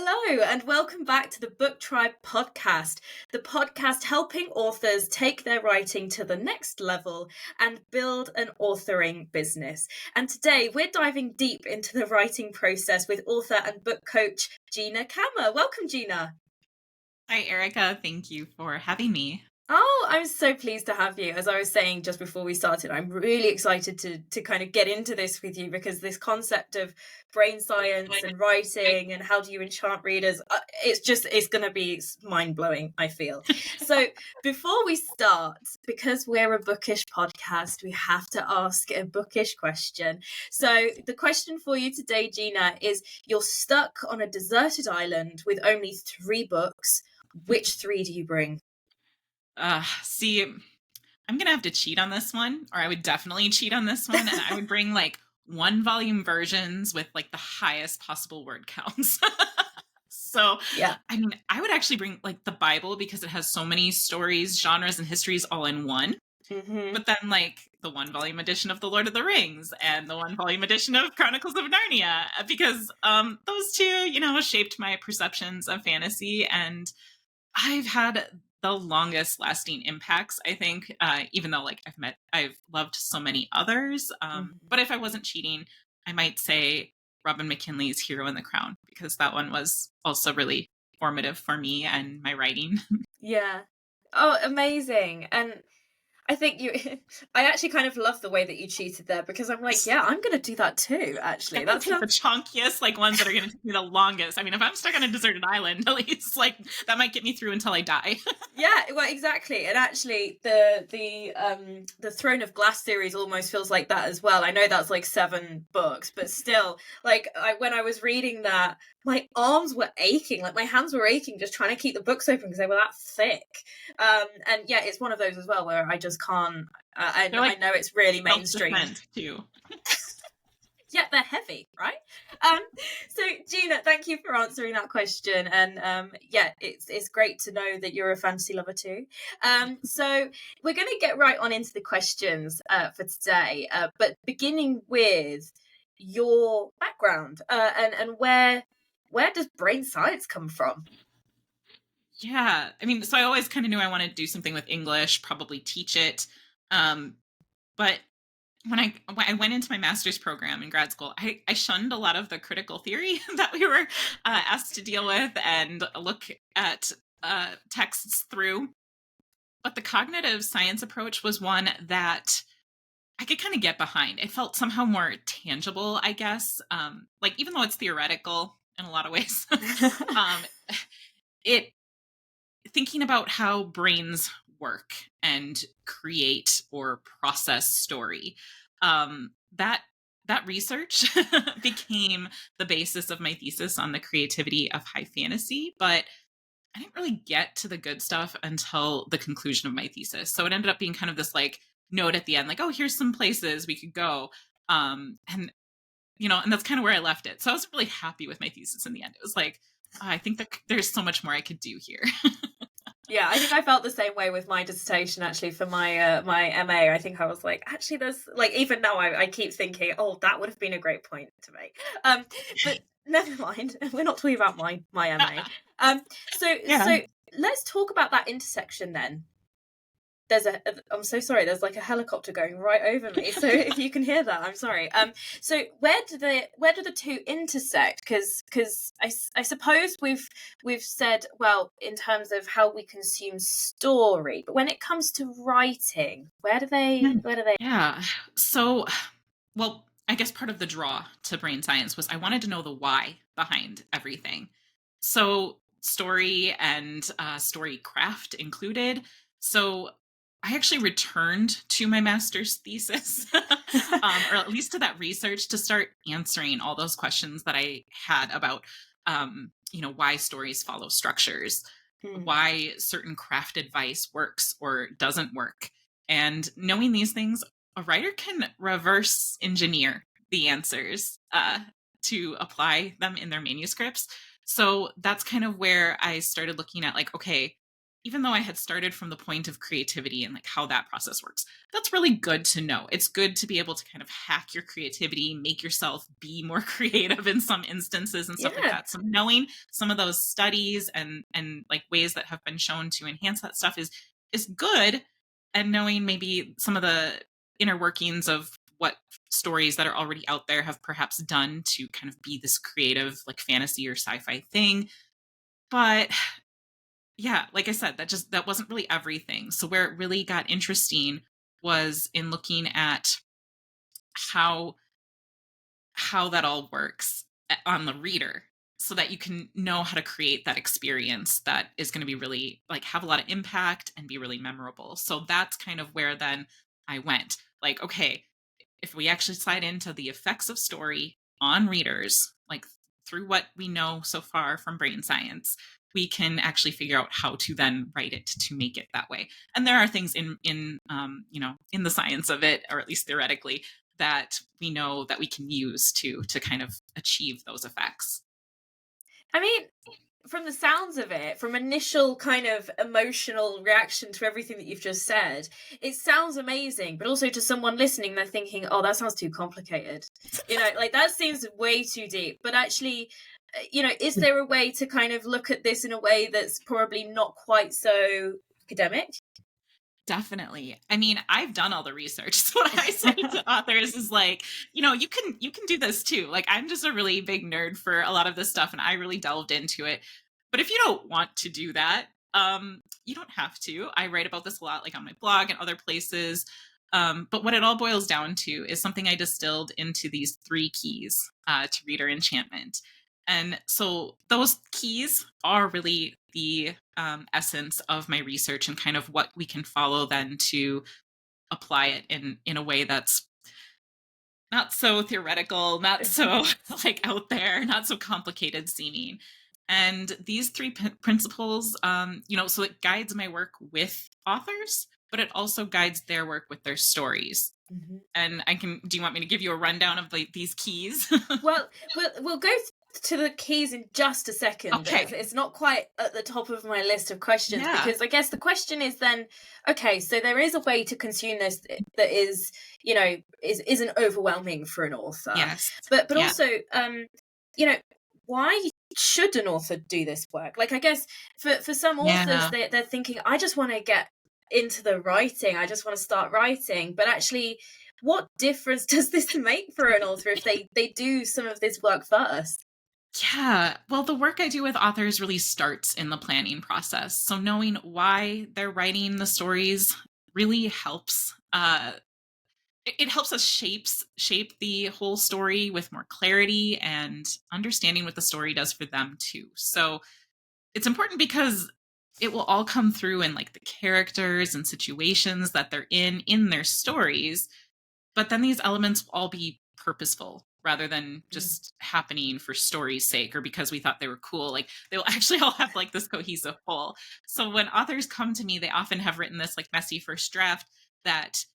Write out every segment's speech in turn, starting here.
Hello, and welcome back to the Book Tribe podcast, the podcast helping authors take their writing to the next level and build an authoring business. And today we're diving deep into the writing process with author and book coach Gina Kammer. Welcome, Gina. Hi, Erica. Thank you for having me. Oh, I'm so pleased to have you. As I was saying just before we started, I'm really excited to kind of get into this with you because this concept of brain science and writing and how do you enchant readers, it's going to be mind-blowing, I feel. So before we start, because we're a bookish podcast, we have to ask a bookish question. So the question for you today, Gina, is you're stuck on a deserted island with only 3 books. Which 3 do you bring? See, I'm going to have to cheat on this one, or I would definitely cheat on this one. And I would bring 1-volume versions with the highest possible word counts. So, yeah, I mean, I would actually bring the Bible because it has so many stories, genres, and histories all in one. Mm-hmm. But then the 1-volume edition of The Lord of the Rings and the 1-volume edition of Chronicles of Narnia, because those two, shaped my perceptions of fantasy. And I've had the longest lasting impacts, I think, even though I've loved so many others. But if I wasn't cheating, I might say Robin McKinley's Hero in the Crown, because that one was also really formative for me and my writing. Yeah. Oh, amazing. And I think I actually kind of love the way that you cheated there because I'm yeah, I'm going to do that too, actually. That's the chunkiest, ones that are going to take me the longest. I mean, if I'm stuck on a deserted island, at least that might get me through until I die. Yeah, well, exactly. And actually the Throne of Glass series almost feels like that as well. I know that's 7 books, but still, when I was reading that, my arms were aching, my hands were aching just trying to keep the books open because they were that thick. And yeah, it's one of those as well where I just can't. I know it's really mainstream too. Yeah, they're heavy, right? So Gina, thank you for answering that question. And yeah, it's great to know that you're a fantasy lover too. So we're going to get right on into the questions for today, but beginning with your background and where does brain science come from? Yeah, I mean, so I always kind of knew I wanted to do something with English, probably teach it. But when I went into my master's program in grad school, I shunned a lot of the critical theory that we were asked to deal with and look at texts through. But the cognitive science approach was one that I could kind of get behind. It felt somehow more tangible, I guess. Even though it's theoretical in a lot of ways, it thinking about how brains work and create or process story. That research became the basis of my thesis on the creativity of high fantasy, but I didn't really get to the good stuff until the conclusion of my thesis. So it ended up being kind of this note at the end, oh, here's some places we could go. And that's kind of where I left it. So I was really happy with my thesis in the end. It was I think that there's so much more I could do here. Yeah, I think I felt the same way with my dissertation, actually, for my my MA. I think I was actually, there's even now I keep thinking, oh, that would have been a great point to make. But never mind, we're not talking about my MA. So let's talk about that intersection then. I'm so sorry, there's a helicopter going right over me, so if you can hear that, I'm sorry. So where do the two intersect? Because I suppose we've said, well, in terms of how we consume story, but when it comes to writing, where do they Yeah, so well, I guess part of the draw to brain science was I wanted to know the why behind everything. So story and story craft included. So I actually returned to my master's thesis, or at least to that research, to start answering all those questions that I had about, why stories follow structures, why certain craft advice works or doesn't work. And knowing these things, a writer can reverse engineer the answers to apply them in their manuscripts. So that's kind of where I started looking at okay, even though I had started from the point of creativity and like how that process works, that's really good to know. It's good to be able to kind of hack your creativity, make yourself be more creative in some instances and stuff like Yeah. that. So knowing some of those studies and like ways that have been shown to enhance that stuff is good. And knowing maybe some of the inner workings of what stories that are already out there have perhaps done to kind of be this creative like fantasy or sci-fi thing. But yeah, like I said, that wasn't really everything. So where it really got interesting was in looking at how how that all works on the reader so that you can know how to create that experience that is going to be really like have a lot of impact and be really memorable. So that's kind of where then I went. Like, okay, if we actually slide into the effects of story on readers, like through what we know so far from brain science, we can actually figure out how to then write it to make it that way. And there are things in the science of it, or at least theoretically, that we know that we can use to kind of achieve those effects. I mean, from the sounds of it, from initial kind of emotional reaction to everything that you've just said, it sounds amazing. But also to someone listening, they're thinking, "Oh, that sounds too complicated." Like that seems way too deep. But actually, is there a way to kind of look at this in a way that's probably not quite so academic? Definitely. I mean, I've done all the research. So what I say to authors is like, you can do this too. Like I'm just a really big nerd for a lot of this stuff and I really delved into it. But if you don't want to do that, you don't have to. I write about this a lot like on my blog and other places. But what it all boils down to is something I distilled into these three keys to reader enchantment. And so those keys are really the essence of my research and kind of what we can follow then to apply it in a way that's not so theoretical, not so like out there, not so complicated seeming. And these three principles, so it guides my work with authors, but it also guides their work with their stories. Mhm. And do you want me to give you a rundown of like these keys? Well, we'll go to the keys in just a second. Okay. It's not quite at the top of my list of questions Yeah. because I guess the question is then, okay, so there is a way to consume this that is, isn't overwhelming for an author, Yes. but Yeah. also, you know, why should an author do this work? Like, I guess for some authors, Yeah. they're thinking, I just want to get into the writing. I just want to start writing, but actually what difference does this make for an author if they do some of this work first? Yeah. Well, the work I do with authors really starts in the planning process. So knowing why they're writing the stories really helps. It helps us shape the whole story with more clarity and understanding what the story does for them too. So it's important because it will all come through in like the characters and situations that they're in their stories, but then these elements will all be purposeful rather than Mm. just happening for story's sake or because we thought they were cool. Like they'll actually all have like this cohesive whole. So when authors come to me, they often have written this like messy first draft that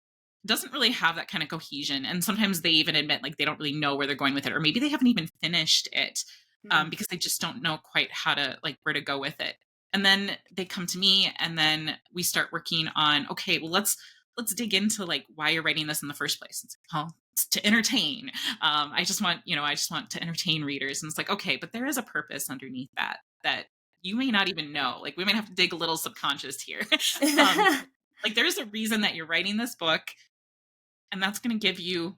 doesn't really have that kind of cohesion. And sometimes they even admit like they don't really know where they're going with it, or maybe they haven't even finished it Mm. because they just don't know quite how to like where to go with it. And then they come to me and then we start working on, okay, well, let's dig into like why you're writing this in the first place. It's like, well, it's to entertain. I just want to entertain readers. And it's like, okay, but there is a purpose underneath that you may not even know. Like we might have to dig a little subconscious here. um, like there's a reason that you're writing this book, and that's going to give you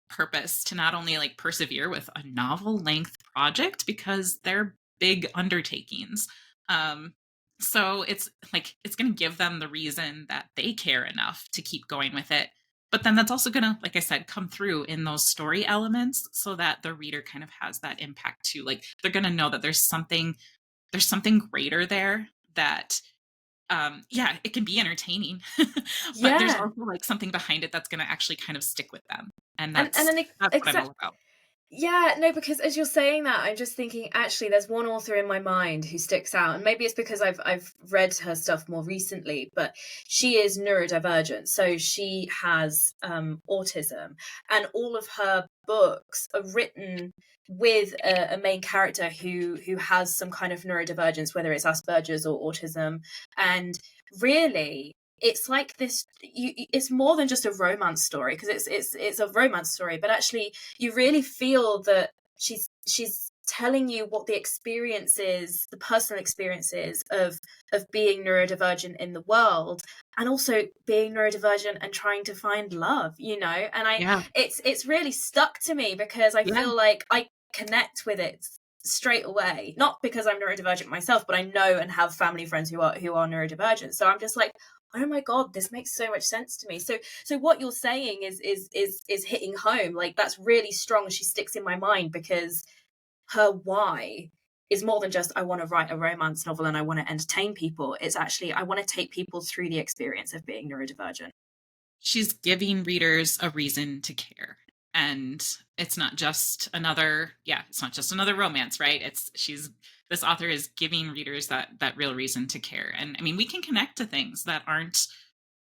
purpose to not only like persevere with a novel length project because they're big undertakings. Um, so it's going to give them the reason that they care enough to keep going with it. But then that's also going to, like I said, come through in those story elements so that the reader kind of has that impact too. Like they're going to know that there's something greater there that yeah, it can be entertaining, but there's Yeah. also like something behind it that's going to actually kind of stick with them, and And then that's what I'm all about. yeah, no, because as you're saying that, I'm just thinking actually there's one author in my mind who sticks out, and maybe it's because I've read her stuff more recently, but she is neurodivergent. So she has autism, and all of her books are written with a main character who has some kind of neurodivergence, whether it's Asperger's or autism, and really it's like this, it's more than just a romance story, because it's a romance story, but actually you really feel that she's telling you what the experience is, the personal experiences of being neurodivergent in the world, and also being neurodivergent and trying to find love, you know. And it's really stuck to me because I feel like I connect with it straight away, not because I'm neurodivergent myself, but I know and have family friends who are neurodivergent, so I'm just like, oh my god, this makes so much sense to me. So what you're saying is hitting home. Like, that's really strong. She sticks in my mind because her why is more than just, I want to write a romance novel and I want to entertain people. It's actually, I want to take people through the experience of being neurodivergent. She's giving readers a reason to care. And it's not just another romance, right? This author is giving readers that real reason to care. And I mean, we can connect to things that aren't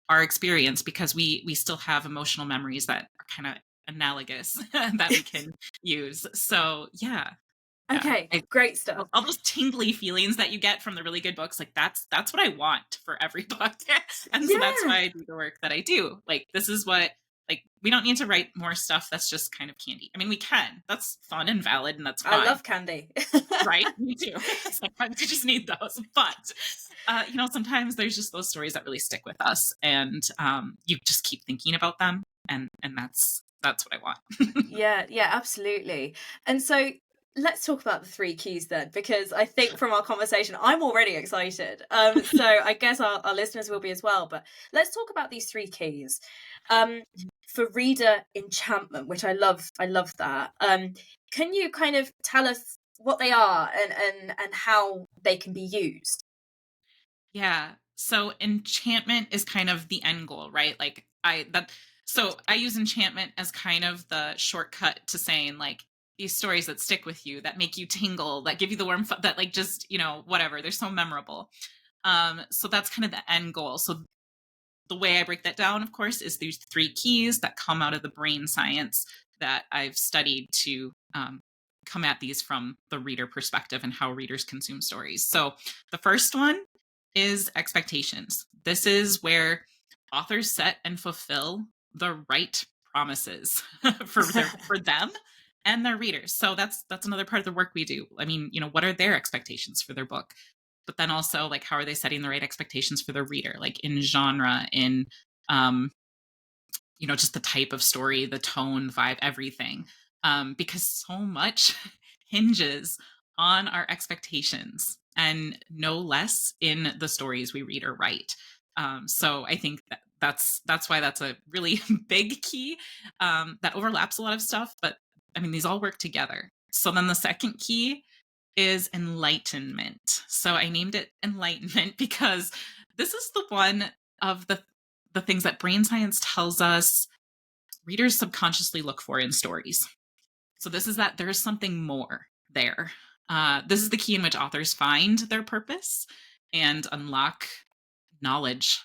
our experience because we still have emotional memories that are kind of analogous that we can use. So yeah. Okay, great stuff. All those tingly feelings that you get from the really good books, like that's what I want for every book. And so that's why I do the work that I do. Like, this is what, like, we don't need to write more stuff that's just kind of candy. I mean, we can. That's fun and valid, and that's fine. I love candy. Right? Me too. Sometimes you just need those. But, sometimes there's just those stories that really stick with us, and you just keep thinking about them, and that's what I want. Yeah, absolutely. And so let's talk about the 3 keys then, because I think from our conversation, I'm already excited. So I guess our listeners will be as well. But let's talk about these 3 keys. For reader enchantment, which I love that. Can you kind of tell us what they are and how they can be used? Yeah. So enchantment is kind of the end goal, right? Like, so I use enchantment as kind of the shortcut to saying, like, these stories that stick with you, that make you tingle, that give you the warm, that, like, just, whatever, they're so memorable. So that's kind of the end goal. So the way I break that down, of course, is these 3 keys that come out of the brain science that I've studied to come at these from the reader perspective and how readers consume stories. So the first one is expectations. This is where authors set and fulfill the right promises for them and their readers. So that's another part of the work we do. I mean, what are their expectations for their book? But then also, like, how are they setting the right expectations for the reader, like in genre, in just the type of story, the tone, vibe, everything, because so much hinges on our expectations, and no less in the stories we read or write. So I think that's why that's a really big key that overlaps a lot of stuff, but I mean, these all work together. So then the second key is enlightenment. So I named it enlightenment because this is the one of the things that brain science tells us readers subconsciously look for in stories. So this is that there's something more there. This is the key in which authors find their purpose and unlock knowledge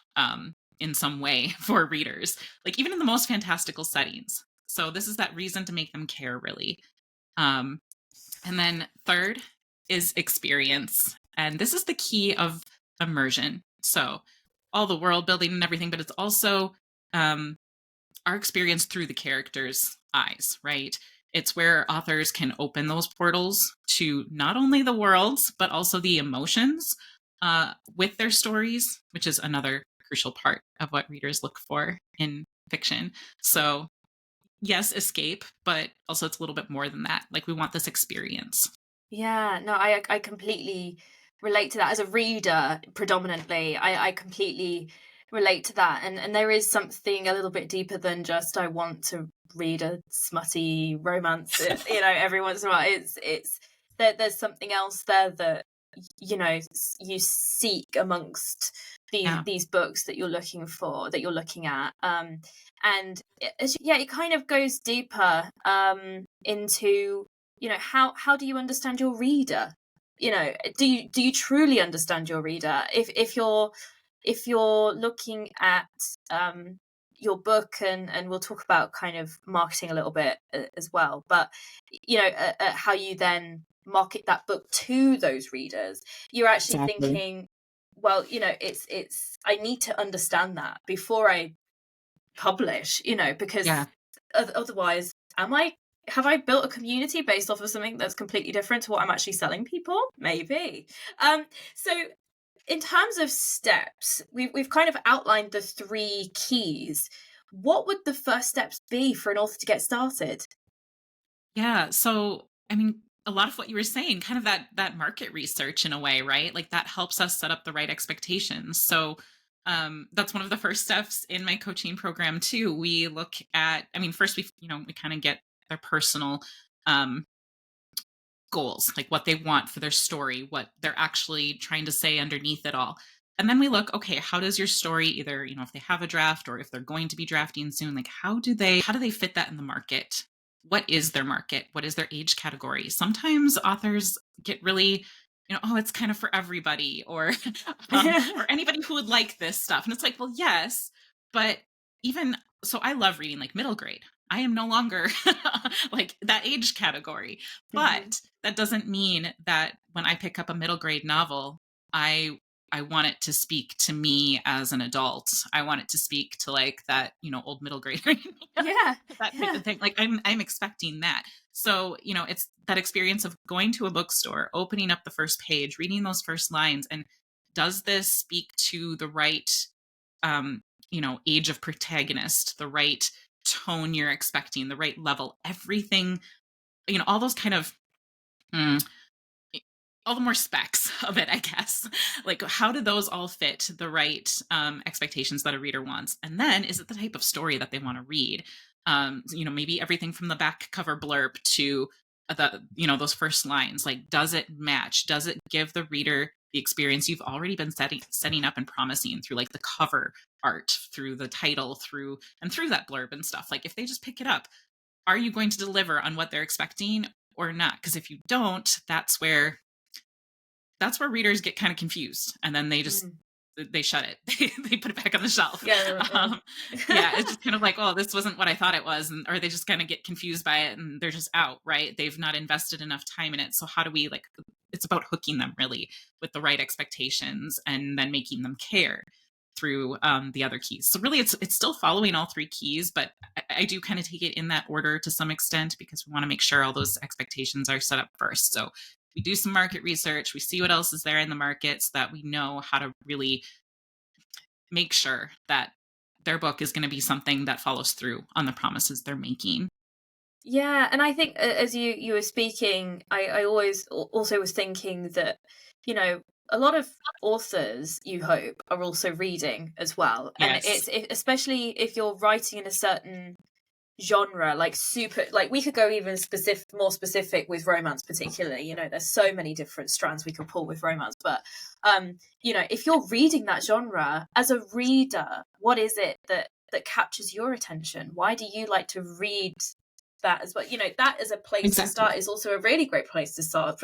in some way for readers, like even in the most fantastical settings. So this is that reason to make them care, really. And then third is experience. And this is the key of immersion. So all the world building and everything, but it's also our experience through the characters' eyes, right? It's where authors can open those portals to not only the worlds, but also the emotions with their stories, which is another crucial part of what readers look for in fiction. So yes, escape, but also it's a little bit more than that. Like, we want this experience. Yeah, no, I completely relate to that. As a reader, predominantly, I completely relate to that. And there is something a little bit deeper than just, I want to read a smutty romance, every once in a while. It's there's something else there that, you seek amongst these books that you're looking for, that you're looking at. And it kind of goes deeper into, how do you understand your reader? Do you truly understand your reader? If you're looking at your book, and we'll talk about kind of marketing a little bit as well, but how you then market that book to those readers, you're actually Exactly. thinking, well, it's I need to understand that before I publish, because Yeah. otherwise, have I built a community based off of something that's completely different to what I'm actually selling people? Maybe. So in terms of steps, we've kind of outlined the 3 keys. What would the first steps be for an author to get started? Yeah. So, I mean, a lot of what you were saying, kind of that market research in a way, right? Like that helps us set up the right expectations. So, that's one of the first steps in my coaching program too. We look at, I mean, first we kind of get their personal um, goals, like what they want for their story, what they're actually trying to say underneath it all. And then we look, okay, how does your story, either, if they have a draft or if they're going to be drafting soon, like how do they fit that in the market? What is their market? What is their age category? Sometimes authors get really, oh, it's kind of for everybody, or or anybody who would like this stuff. And it's like, well, yes, but even so, I love reading like middle grade. I am no longer like that age category. Mhm. But that doesn't mean that when I pick up a middle grade novel, I I want it to speak to me as an adult. I want it to speak to like that, old middle grader, Yeah, that type yeah. of thing. Like I'm expecting that. So, it's that experience of going to a bookstore, opening up the first page, reading those first lines, and does this speak to the right um, age of protagonist, the right tone you're expecting, the right level, everything, all those kind of mm, all the more specs of it, I guess. Like, how do those all fit the right expectations that a reader wants? And then, is it the type of story that they want to read? Maybe everything from the back cover blurb to those first lines. Like, does it match? Does it give the reader the experience you've already been setting up and promising through like the cover art, through the title, through that blurb and stuff? Like, if they just pick it up, are you going to deliver on what they're expecting or not? Because if you don't, that's where readers get kind of confused, and then Mm. they shut it. They put it back on the shelf. Yeah. Yeah, it's just kind of like, oh, this wasn't what I thought it was, or they just kind of get confused by it and they're just out, right? They've not invested enough time in it. So how do we like? It's about hooking them really with the right expectations, and then making them care through the other keys. So really, it's still following all 3 keys, but I do kind of take it in that order to some extent, because we want to make sure all those expectations are set up first. So we do some market research, we see what else is there in the market, so that we know how to really make sure that their book is going to be something that follows through on the promises they're making. Yeah, and I think as you were speaking, I always also was thinking that, a lot of authors, you hope, are also reading as well. And Yes. especially if you're writing in a certain genre, like super, like we could go even more specific with romance particularly. There's so many different strands we could pull with romance, but if you're reading that genre as a reader, what is it that captures your attention? Why do you like to read that as well? That as a place to Exactly. start is also a really great place to start.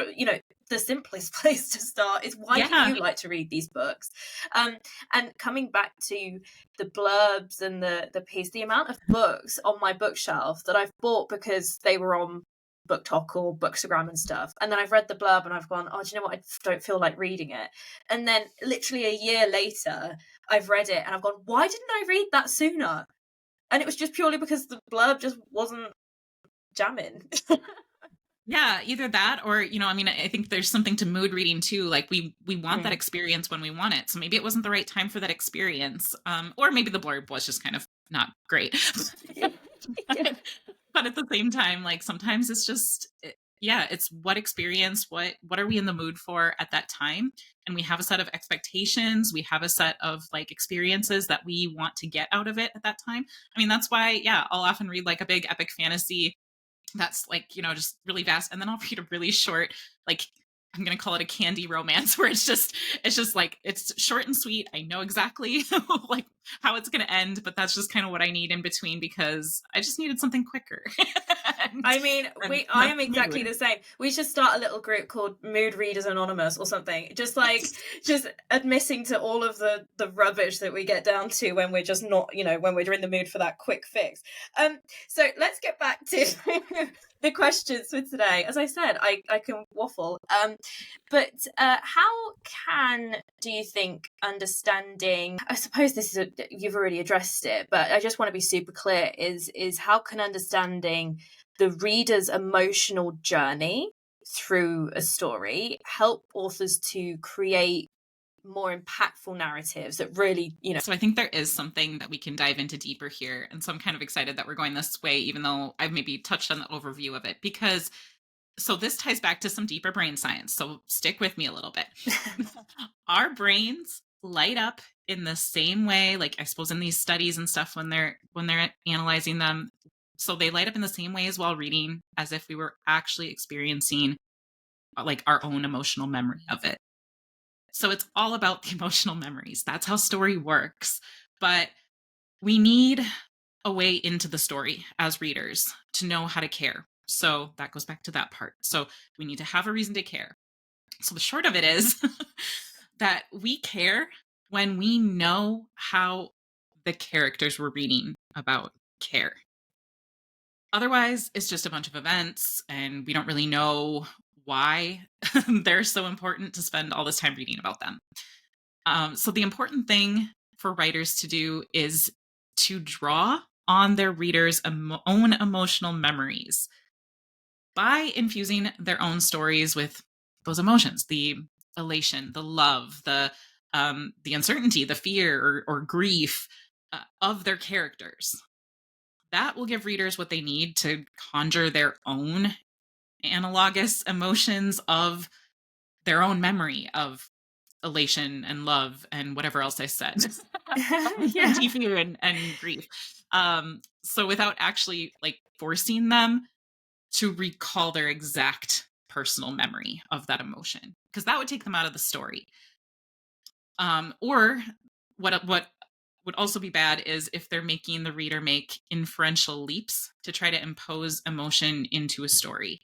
The simplest place to start is, why do Yeah. you like to read these books? And coming back to the blurbs and the piece, the amount of books on my bookshelf that I've bought because they were on BookTok or Bookstagram and stuff, and then I've read the blurb and I've gone, oh, do you know what, I don't feel like reading it. And then literally a year later I've read it and I've gone, why didn't I read that sooner? And it was just purely because the blurb just wasn't jamming. Yeah, either that, or I mean, I think there's something to mood reading too. Like we want that experience when we want it. So maybe it wasn't the right time for that experience, or maybe the blurb was just kind of not great. Yeah. But at the same time, like sometimes it's just yeah, it's what experience, what are we in the mood for at that time? And we have a set of expectations, we have a set of like experiences that we want to get out of it at that time. I mean, that's why, yeah, I'll often read like a big epic fantasy that's like, just really vast, and then I'll read a really short, like, I'm gonna call it a candy romance, where it's just like, it's short and sweet. I know exactly like how it's going to end, but that's just kind of what I need in between because I just needed something quicker. I mean, I that's am the exactly mood. the same. We should start a little group called Mood Readers Anonymous or something. Just admitting to all of the rubbish that we get down to when we're just not, when we're in the mood for that quick fix. So let's get back to the questions for today. As I said, I can waffle. But how do you think understanding, I suppose you've already addressed it, but I just want to be super clear, is how can understanding the reader's emotional journey through a story help authors to create more impactful narratives that really, So I think there is something that we can dive into deeper here. And so I'm kind of excited that we're going this way, even though I've maybe touched on the overview of it, because so this ties back to some deeper brain science. So stick with me a little bit. Our brains light up in the same way, like I suppose in these studies and stuff when they're analyzing them. So they light up in the same way as while reading, as if we were actually experiencing like our own emotional memory of it. So it's all about the emotional memories. That's how story works. But we need a way into the story as readers to know how to care. So that goes back to that part. So we need to have a reason to care. So the short of it is that we care when we know how the characters we're reading about care. Otherwise, it's just a bunch of events and we don't really know why they're so important to spend all this time reading about them. So the important thing for writers to do is to draw on their readers' own emotional memories by infusing their own stories with those emotions, the elation, the love, the uncertainty, the fear or grief of their characters. That will give readers what they need to conjure their own analogous emotions of their own memory of elation and love and whatever else I said. Yeah. Fear and grief. So without actually like forcing them to recall their exact personal memory of that emotion, because that would take them out of the story. Or what would also be bad is if they're making the reader make inferential leaps to try to impose emotion into a story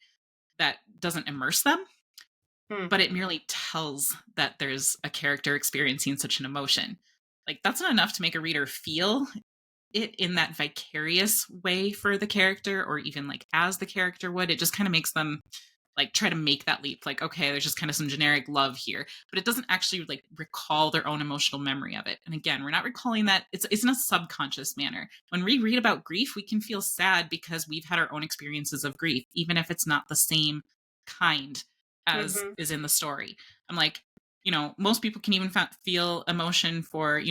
that doesn't immerse them, but it merely tells that there's a character experiencing such an emotion. Like that's not enough to make a reader feel it in that vicarious way for the character, or even like as the character would. It just kind of makes them like try to make that leap, like, okay, there's just kind of some generic love here, but it doesn't actually like recall their own emotional memory of it. And again, we're not recalling that. It's in a subconscious manner. When we read about grief, we can feel sad because we've had our own experiences of grief, even if it's not the same kind as is in the story. I'm like, most people can even feel emotion for,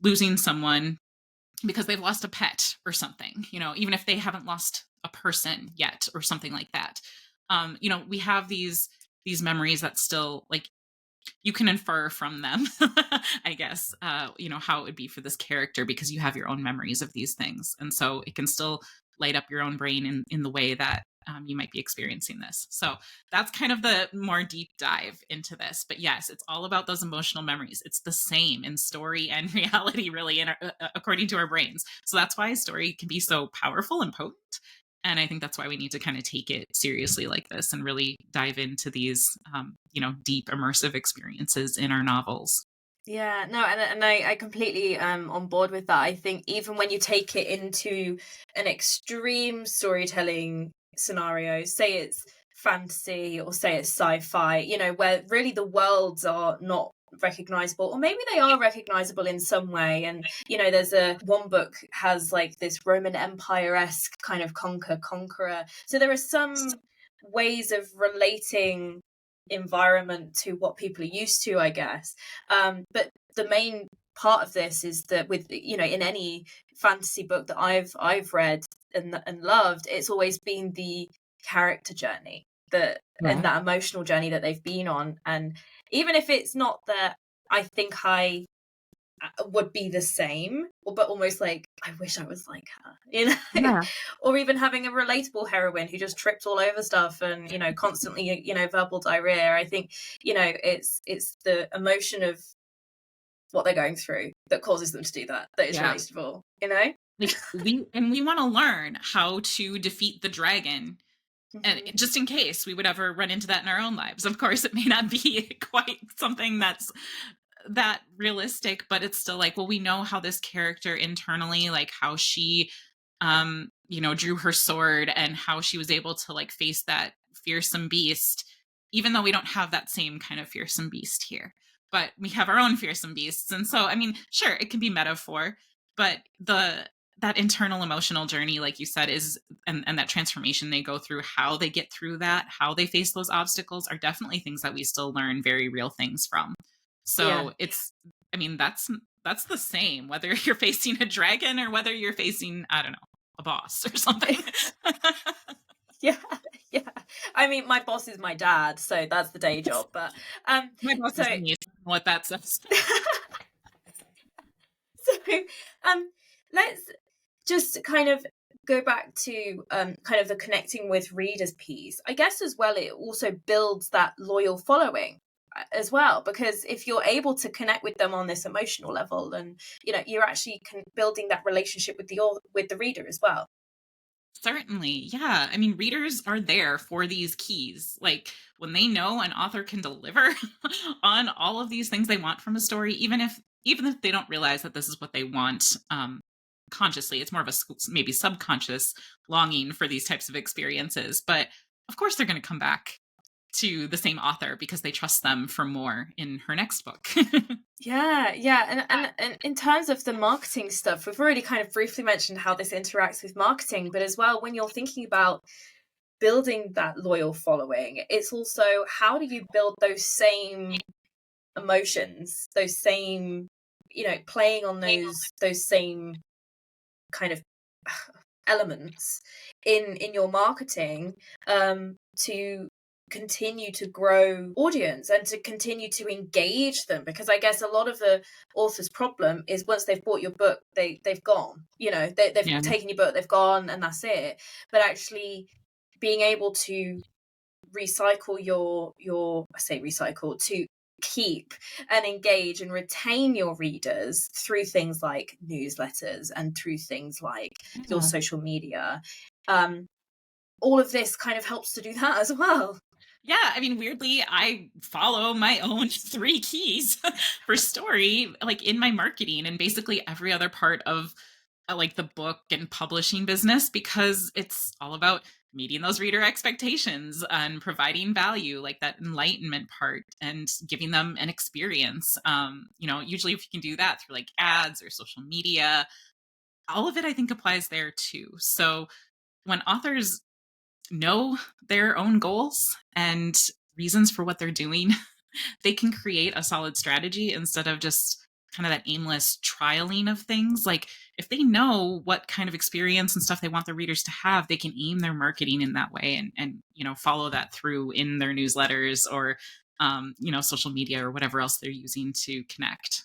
losing someone because they've lost a pet or something, even if they haven't lost a person yet or something like that. We have these memories that still like you can infer from them, I guess, how it would be for this character because you have your own memories of these things. And so it can still light up your own brain in the way that you might be experiencing this. So that's kind of the more deep dive into this. But yes, it's all about those emotional memories. It's the same in story and reality, really, according to our brains. So that's why a story can be so powerful and potent. And I think that's why we need to kind of take it seriously like this and really dive into these, deep immersive experiences in our novels. Yeah, no, and I completely on board with that. I think even when you take it into an extreme storytelling scenario, say it's fantasy or say it's sci-fi, where really the worlds are not recognizable, or maybe they are recognizable in some way. And there's one book has like this Roman Empire-esque kind of conqueror. So there are some ways of relating environment to what people are used to, I guess. But the main part of this is that with in any fantasy book that I've read and loved, it's always been the character journey and that emotional journey that they've been on. And even if it's not that I think I would be the same, but almost like I wish I was like her, or even having a relatable heroine who just trips all over stuff and constantly verbal diarrhea. I think it's the emotion of what they're going through that causes them to do that is Yeah. relatable, you know? Like we want to learn how to defeat the dragon, and Mhm. just in case we would ever run into that in our own lives. Of course, it may not be quite something that's that realistic, but it's still like, well, we know how this character internally, like how she drew her sword and how she was able to like face that fearsome beast, even though we don't have that same kind of fearsome beast here. But we have our own fearsome beasts. And so, I mean, sure, it can be metaphor, but that internal emotional journey, like you said, is and that transformation they go through, how they get through that, how they face those obstacles, are definitely things that we still learn very real things from. Yeah. So it's, I mean, that's the same whether you're facing a dragon or whether you're facing, I don't know, a boss or something. Yeah, yeah. I mean, my boss is my dad, so that's the day job. But My boss so is me. What that says. so let's just kind of go back to kind of the connecting with readers piece. I guess as well, it also builds that loyal following as well, because if you're able to connect with them on this emotional level, and you're actually building that relationship with the reader as well. Certainly. Yeah. I mean, readers are there for these keys. Like when they know an author can deliver on all of these things they want from a story, even if they don't realize that this is what they want consciously, it's more of a maybe subconscious longing for these types of experiences. But of course, they're going to come back to the same author because they trust them for more in her next book. Yeah, yeah. And in terms of the marketing stuff, we've already kind of briefly mentioned how this interacts with marketing, but as well, when you're thinking about building that loyal following, it's also how do you build those same emotions, those same, playing on those same kind of elements in your marketing, to continue to grow audience and to continue to engage them, because I guess a lot of the author's problem is once they've bought your book, they've gone, they've Yeah. taken your book, they've gone, and that's it. But actually being able to recycle your I say recycle, to keep and engage and retain your readers through things like newsletters and through things like your Yeah. social media, um all of this kind of helps to do that as well. Yeah, I mean, weirdly, I follow my own three keys for story, like in my marketing and basically every other part of like the book and publishing business, because it's all about meeting those reader expectations and providing value, like that enlightenment part, and giving them an experience. Usually if you can do that through like ads or social media, all of it I think applies there too. So when authors know their own goals and reasons for what they're doing, they can create a solid strategy instead of just kind of that aimless trialing of things. Like if they know what kind of experience and stuff they want their readers to have, they can aim their marketing in that way and follow that through in their newsletters or social media or whatever else they're using to connect.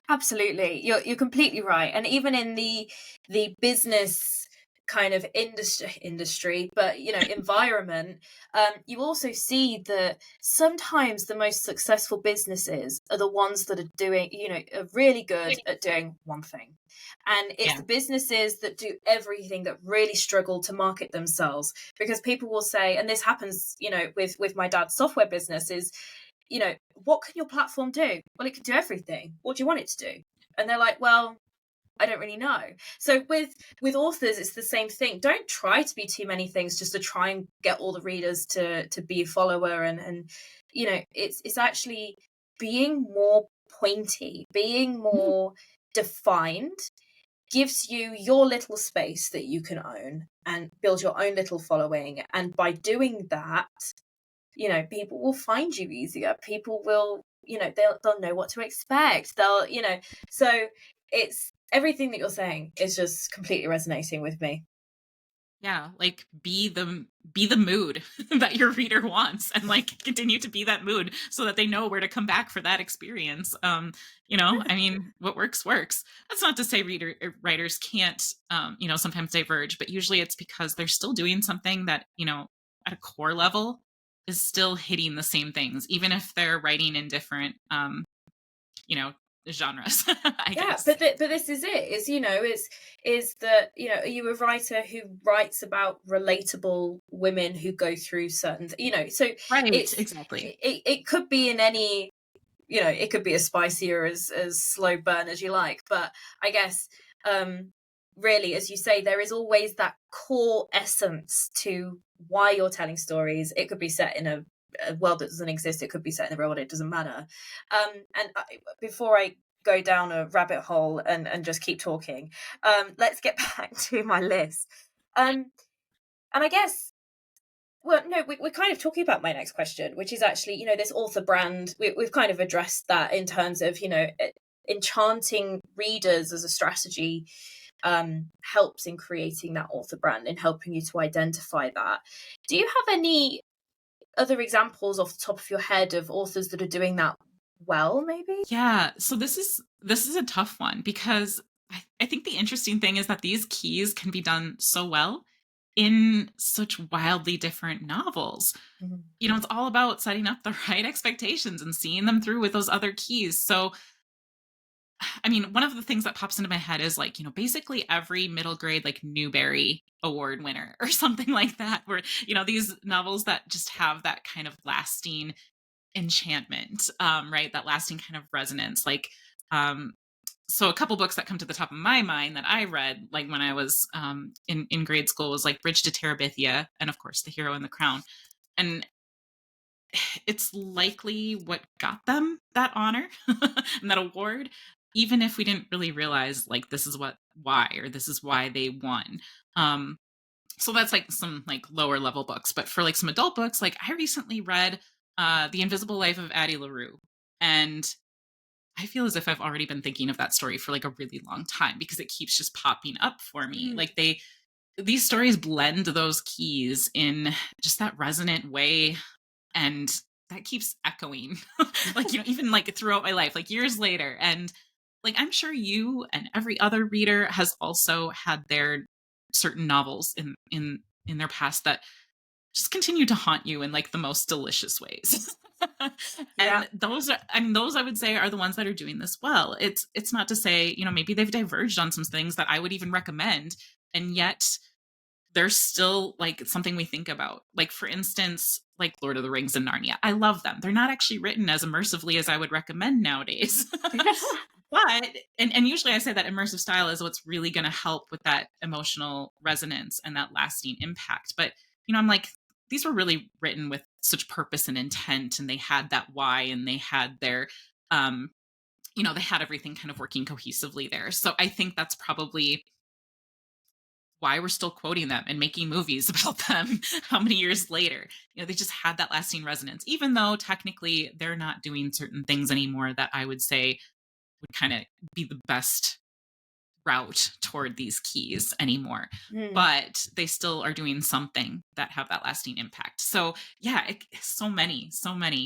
Absolutely. You're completely right. And even in the business kind of industry, but environment, you also see that sometimes the most successful businesses are the ones that are doing, are really good at doing one thing. And it's Yeah. the businesses that do everything that really struggle to market themselves, because people will say, and this happens, with my dad's software business, is, what can your platform do? Well, it can do everything. What do you want it to do? And they're like, well, I don't really know. So with authors, it's the same thing. Don't try to be too many things just to try and get all the readers to be a follower. And it's actually being more pointy, being Mm. more defined, gives you your little space that you can own and build your own little following. And by doing that, people will find you easier. People will, they'll know what to expect. They'll, so it's everything that you're saying is just completely resonating with me. Yeah, like be the mood that your reader wants, and like continue to be that mood so that they know where to come back for that experience. I mean, what works works. That's not to say writers can't sometimes diverge, but usually it's because they're still doing something that, at a core level is still hitting the same things, even if they're writing in different genres, I Yeah, guess. but this is it. Is is that are you a writer who writes about relatable women who go through certain so Right, it's exactly. it could be in any it could be as spicy or as slow burn as you like, but I guess really, as you say, there is always that core essence to why you're telling stories. It could be set in a world that doesn't exist. It could be set in a world. It doesn't matter. And before I go down a rabbit hole and just keep talking, let's get back to my list. And I guess, well, no, we're kind of talking about my next question, which is actually, this author brand. We've kind of addressed that in terms of, enchanting readers as a strategy helps in creating that author brand and helping you to identify that. Do you have any other examples off the top of your head of authors that are doing that well, maybe? Yeah, so this is a tough one because I think the interesting thing is that these keys can be done so well in such wildly different novels. Mhm. It's all about setting up the right expectations and seeing them through with those other keys. So, I mean, one of the things that pops into my head is like, basically every middle grade, like Newbery Award winner or something like that, where, these novels that just have that kind of lasting enchantment, right? That lasting kind of resonance. Like, so a couple books that come to the top of my mind that I read, like when I was in grade school, was like Bridge to Terabithia, and of course, The Hero and the Crown. And it's likely what got them that honor and that award, even if we didn't really realize like this is why or this is why they won. Um, so that's like some like lower level books, but for like some adult books, like I recently read The Invisible Life of Addie LaRue, and I feel as if I've already been thinking of that story for like a really long time because it keeps just popping up for me. Mm. Like these stories blend those keys in just that resonant way, and that keeps echoing like even like throughout my life, like years later. And like I'm sure you and every other reader has also had their certain novels in their past that just continue to haunt you in like the most delicious ways. Yeah. And those I would say are the ones that are doing this well. It's not to say, maybe they've diverged on some things that I would even recommend, and yet they're still like something we think about. Like for instance, like Lord of the Rings and Narnia. I love them. They're not actually written as immersively as I would recommend nowadays. But and usually I say that immersive style is what's really going to help with that emotional resonance and that lasting impact. But I'm like, these were really written with such purpose and intent, and they had that why, and they had their they had everything kind of working cohesively there. So I think that's probably why we're still quoting them and making movies about them how many years later. They just had that lasting resonance, even though technically they're not doing certain things anymore that I would say would kind of be the best route toward these keys anymore. Mm. But they still are doing something that have that lasting impact. So yeah, so many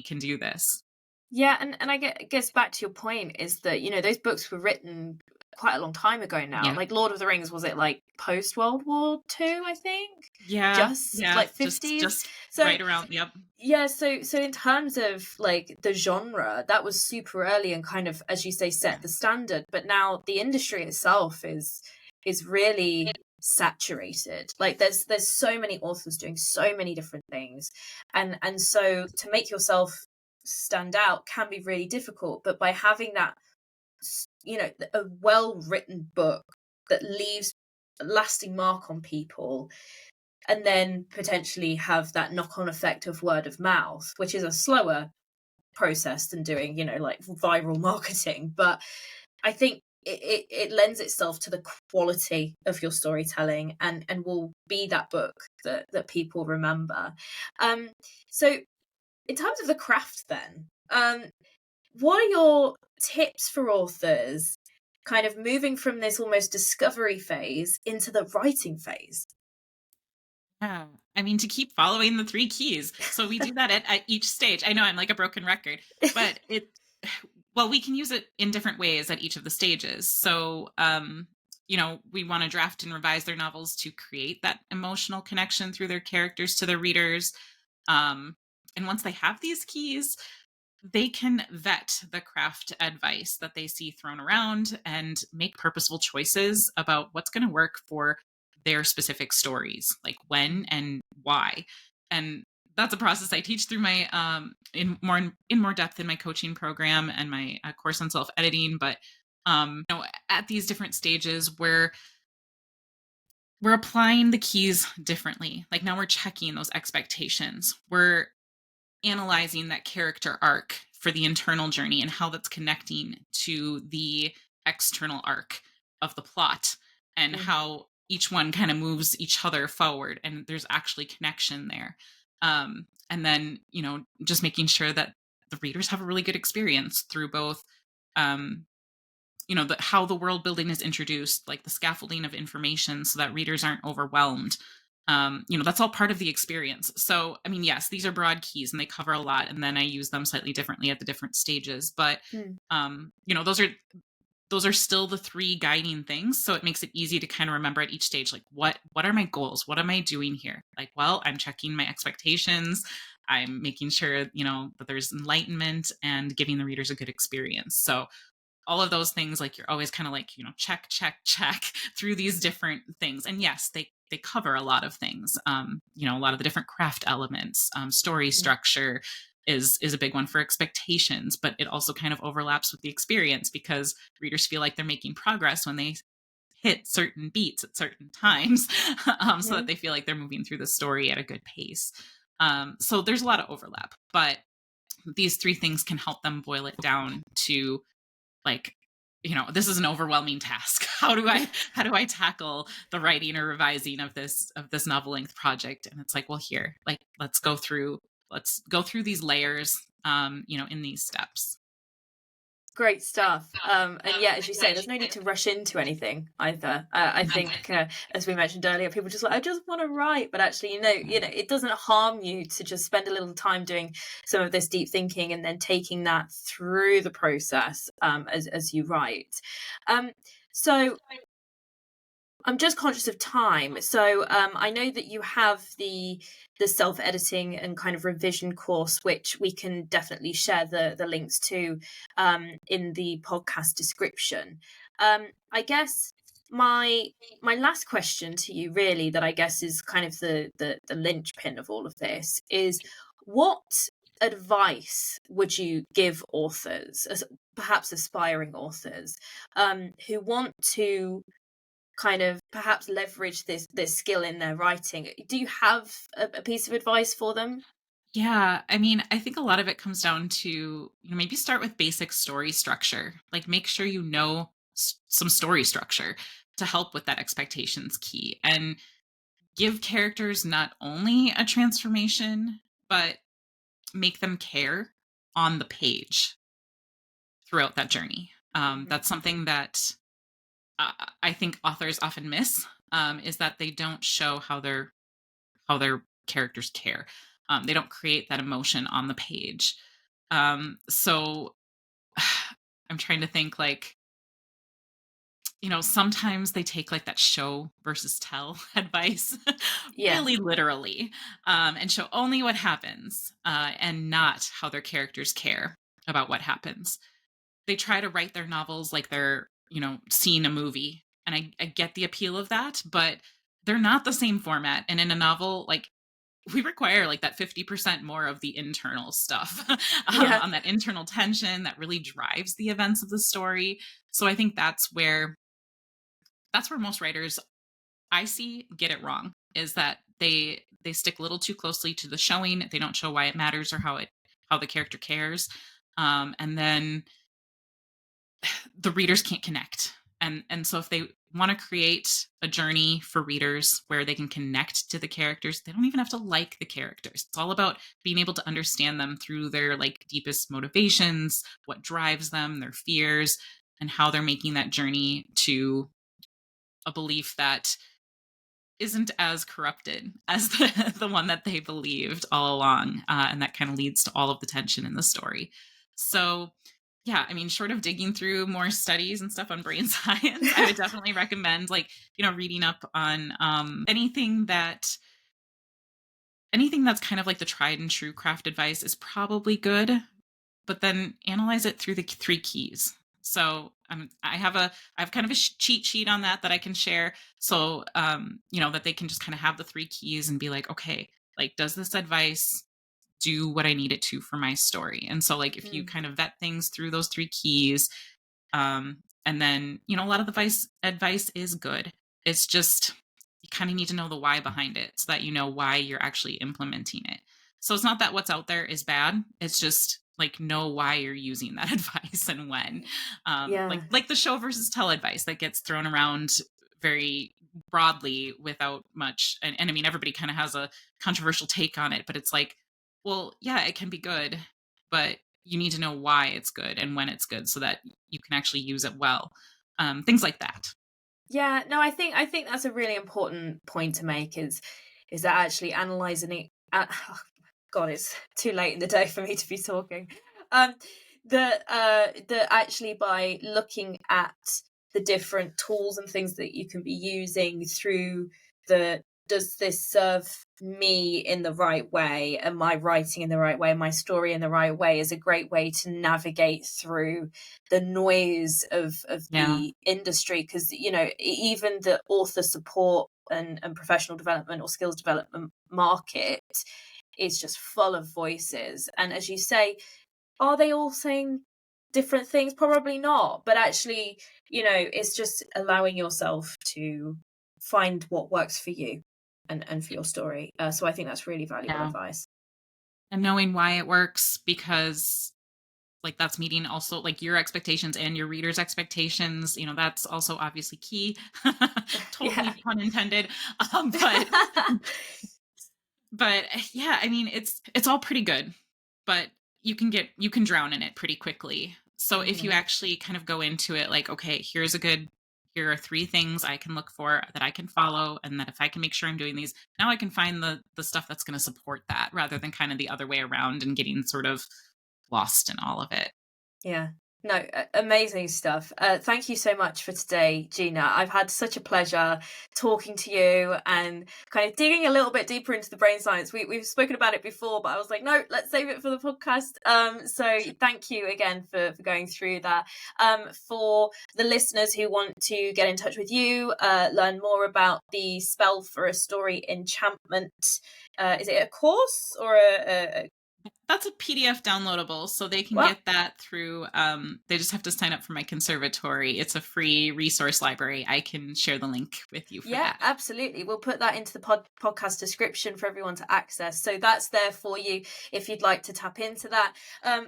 can do this. Yeah, and guess back to your point is that those books were written quite a long time ago now. Yeah. Like Lord of the Rings, was it like post World War II? I think Yeah. just Yeah. like Just 50s. just So right around. Yep. yeah, so in terms of like the genre, that was super early and kind of, as you say, set the standard. But now the industry itself is really saturated. Like there's so many authors doing so many different things, and so to make yourself stand out can be really difficult. But by having that, a well written book that leaves a lasting mark on people, and then potentially have that knock-on effect of word of mouth, which is a slower process than doing like viral marketing, but I think it lends itself to the quality of your storytelling and will be that book that people remember. So in terms of the craft then, what are your tips for authors kind of moving from this almost discovery phase into the writing phase? Yeah. I mean, to keep following the three keys. So we do that at each stage. I know I'm like a broken record, but well, we can use it in different ways at each of the stages. So, we want to draft and revise their novels to create that emotional connection through their characters to their readers. And once they have these keys, they can vet the craft advice that they see thrown around and make purposeful choices about what's going to work for their specific stories, like when and why. And that's a process I teach through my in more depth in my coaching program and my course on self editing. But at these different stages where we're applying the keys differently, like now we're checking those expectations. We're analyzing that character arc for the internal journey and how that's connecting to the external arc of the plot, and Mm. how each one kind of moves each other forward and there's actually connection there. And then, just making sure that the readers have a really good experience through both, um, how the world building is introduced, like the scaffolding of information so that readers aren't overwhelmed. That's all part of the experience. So, I mean, yes, these are broad keys and they cover a lot, and then I use them slightly differently at the different stages. But, Mm. those are still the three guiding things. So it makes it easy to kind of remember at each stage, like what are my goals? What am I doing here? Like, well, I'm checking my expectations. I'm making sure, that there's enlightenment and giving the readers a good experience. So all of those things, like you're always kind of like, check, check, check through these different things. And yes, they cover a lot of things. A lot of the different craft elements, story Mm. structure is a big one for expectations, but it also kind of overlaps with the experience because readers feel like they're making progress when they hit certain beats at certain times, so that Mhm. they feel like they're moving through the story at a good pace. So there's a lot of overlap, but these three things can help them boil it down to, like, this is an overwhelming task. How do I tackle the writing or revising of this novel length project? And it's like, well, here, like, let's go through these layers, in these steps. Great stuff. And yeah, as you say, there's no need to rush into anything either. I think, as we mentioned earlier, people just like, I just want to write, but actually, it doesn't harm you to just spend a little time doing some of this deep thinking and then taking that through the process, as you write. So I'm just conscious of time. So I know that you have the self editing and kind of revision course, which we can definitely share the links to in the podcast description. I guess my my last question to you, really, that I guess is kind of the linchpin of all of this, is what advice would you give authors, perhaps aspiring authors, who want to kind of perhaps leverage this skill in their writing? Do you have a piece of advice for them? Yeah, I mean, I think a lot of it comes down to, maybe start with basic story structure. Like, make sure you know some story structure to help with that expectations key, and give characters not only a transformation, but make them care on the page throughout that journey. Mhm. That's something that I think authors often miss, is that they don't show how their characters care. They don't create that emotion on the page. So I'm trying to think, like, sometimes they take like that show versus tell advice Yeah. really literally, and show only what happens, and not how their characters care about what happens. They try to write their novels like they're, seeing a movie. And I get the appeal of that, but they're not the same format. And in a novel, like, we require like that 50% more of the internal stuff, Yeah. on that internal tension that really drives the events of the story. So I think that's where most writers I see get it wrong, is that they stick a little too closely to the showing. They don't show why it matters or how the character cares. And then the readers can't connect. And so if they want to create a journey for readers where they can connect to the characters, they don't even have to like the characters. It's all about being able to understand them through their, like, deepest motivations, what drives them, their fears, and how they're making that journey to a belief that isn't as corrupted as the one that they believed all along. And that kind of leads to all of the tension in the story. So, yeah, I mean, short of digging through more studies and stuff on brain science, I would definitely recommend, like, reading up on, anything that's kind of like the tried and true craft advice is probably good. but then analyze it through the 3 keys. So I have kind of a cheat sheet on that I can share. So that they can just kind of have the 3 keys and be like, okay, like does this advice do what I need it to for my story? And so like if you Mm. kind of vet things through those 3 keys, and then a lot of the advice is good. It's just you kind of need to know the why behind it so that you know why you're actually implementing it. So it's not that what's out there is bad. It's just like know why you're using that advice and when. Yeah. Like the show versus tell advice that gets thrown around very broadly without much. And I mean, everybody kind of has a controversial take on it, but it's like, well, yeah, it can be good, but you need to know why it's good and when it's good so that you can actually use it well. Things like that. Yeah, no, I think that's a really important point to make is that actually analyzing it oh, God, it's too late in the day for me to be talking. Um that actually by looking at the different tools and things that you can be using through the does this serve me in the right way? Am I writing in the right way? My story in the right way is a great way to navigate through the noise of Yeah. the industry, because even the author support and professional development or skills development market is just full of voices, and as you say, are they all saying different things? Probably not, but actually, it's just allowing yourself to find what works for you and for your story. So I think that's really valuable Yeah. advice. And knowing why it works, because like that's meeting also like your expectations and your readers' expectations. That's also obviously key. Yeah. Totally pun intended. But yeah, I mean it's all pretty good, but you can drown in it pretty quickly. So if you Mhm. actually kind of go into it like, okay, here are 3 things I can look for that I can follow, and that if I can make sure I'm doing these, now I can find the stuff that's going to support that rather than kind of the other way around and getting sort of lost in all of it. Yeah. No, amazing stuff. Thank you so much for today, Gina. I've had such a pleasure talking to you and kind of digging a little bit deeper into the brain science. We've spoken about it before, but I was like, no, let's save it for the podcast. So thank you again for going through that. For the listeners who want to get in touch with you, learn more about the Spell for a Story Enchantment, is it a course or a That's a PDF downloadable, so they can what? get that through. They just have to sign up for my conservatory. It's a free resource library. I can share the link with you for Yeah, that. absolutely. We'll put that into the podcast description for everyone to access. So that's there for you if you'd like to tap into that.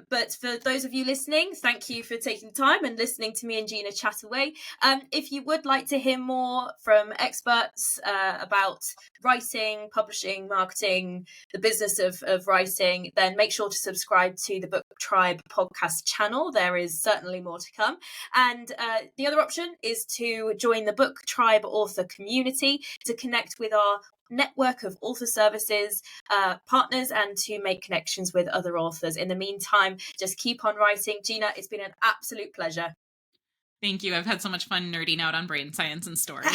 But for those of you listening, thank you for taking time and listening to me and Gina chat away. If you would like to hear more from experts about writing, publishing, marketing, the business of writing, then make sure to subscribe to the Book Tribe podcast channel. There is certainly more to come. And the other option is to join the Book Tribe author community to connect with our network of author services partners and to make connections with other authors. In the meantime, just keep on writing. Gina, it's been an absolute pleasure. Thank you. I've had so much fun nerding out on brain science and story.